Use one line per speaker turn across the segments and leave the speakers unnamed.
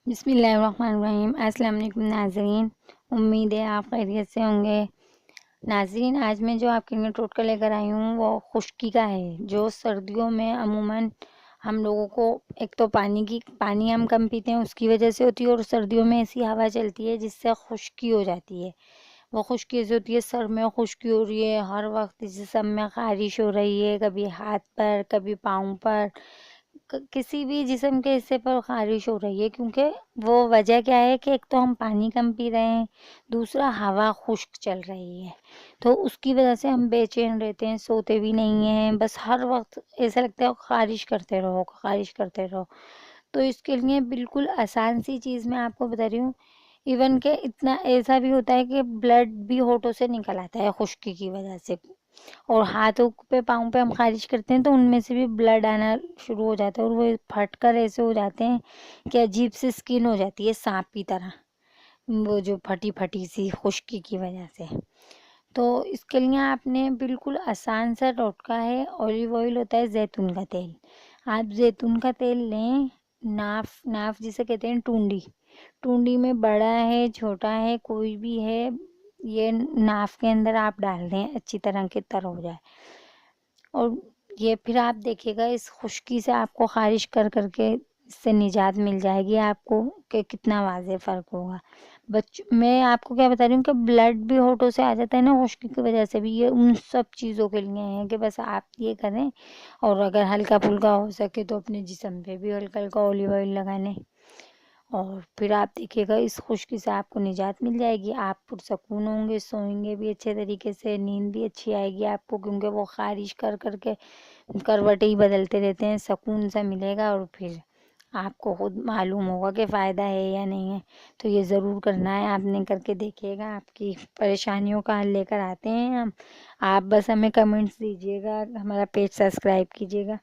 بسم اللہ الرحمن الرحیم۔ السلام علیکم ناظرین، امید ہے آپ خیریت سے ہوں گے۔ ناظرین، آج میں جو آپ کے لیے ٹوٹکا لے کر آئی ہوں وہ خشکی کا ہے، جو سردیوں میں عموماً ہم لوگوں کو ایک تو پانی ہم کم پیتے ہیں اس کی وجہ سے ہوتی ہے، اور سردیوں میں ایسی ہوا چلتی ہے جس سے خشکی ہو جاتی ہے۔ وہ خشکی ایسی ہوتی ہے، سر میں خشکی ہو رہی ہے، ہر وقت جسم میں خارش ہو رہی ہے، کبھی ہاتھ پر کبھی پاؤں پر، کسی بھی جسم کے حصے پر خارش ہو رہی ہے، کیونکہ وہ وجہ کیا ہے کہ ایک تو ہم پانی کم پی رہے ہیں، دوسرا ہوا خشک چل رہی ہے، تو اس کی وجہ سے ہم بے چین رہتے ہیں، سوتے بھی نہیں ہیں، بس ہر وقت ایسا لگتا ہے خارش کرتے رہو خارش کرتے رہو۔ تو اس کے لیے بالکل آسان سی چیز میں آپ کو بتا رہی ہوں، ایون کہ اتنا ایسا بھی ہوتا ہے کہ بلڈ بھی ہونٹوں سے نکل آتا ہے خشکی کی وجہ سے، اور ہاتھوں پہ پاؤں پہ ہم خارش کرتے ہیں تو ان میں سے بھی بلڈ آنا شروع ہو جاتا ہے، اور وہ پھٹ کر ایسے ہو جاتے ہیں کہ عجیب سی سکن ہو جاتی ہے سانپ کی طرح، وہ جو پھٹی پھٹی سی خشکی کی وجہ سے۔ تو اس کے لیے آپ نے بالکل آسان سا ٹوٹکا ہے، اولیو آئل ہوتا ہے زیتون کا تیل، آپ زیتون کا تیل لیں، ناف جسے کہتے ہیں ٹونڈی میں بڑا ہے چھوٹا ہے کوئی بھی ہے، یہ ناف کے اندر آپ ڈال دیں، اچھی طرح کے تر ہو جائے، اور یہ پھر آپ دیکھیے گا اس خشکی سے آپ کو خارش کر کر کے اس سے نجات مل جائے گی آپ کو، کہ کتنا واضح فرق ہوگا۔ میں آپ کو کیا بتا رہی ہوں کہ بلڈ بھی ہونٹوں سے آ جاتا ہے نا خشکی کی وجہ سے بھی، یہ ان سب چیزوں کے لیے ہے کہ بس آپ یہ کریں، اور اگر ہلکا پھلکا ہو سکے تو اپنے جسم پہ بھی ہلکا ہلکا اولیو آئل لگا لیں، اور پھر آپ دیکھیے گا اس خشکی سے آپ کو نجات مل جائے گی، آپ پرسکون ہوں گے، سوئیں گے بھی اچھے طریقے سے، نیند بھی اچھی آئے گی آپ کو، کیونکہ وہ خارش کر کر کے کروٹیں ہی بدلتے رہتے ہیں، سکون سا ملے گا، اور پھر آپ کو خود معلوم ہوگا کہ فائدہ ہے یا نہیں ہے۔ تو یہ ضرور کرنا ہے، آپ نے کر کے دیکھیے گا، آپ کی پریشانیوں کا حل لے کر آتے ہیں ہم۔ آپ بس ہمیں کمنٹس دیجیے گا، ہمارا پیج سبسکرائب کیجیے گا،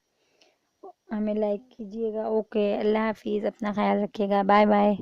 ہمیں لائک کیجیے گا۔ اوکے، اللہ حافظ، اپنا خیال رکھیے گا، بائے بائے۔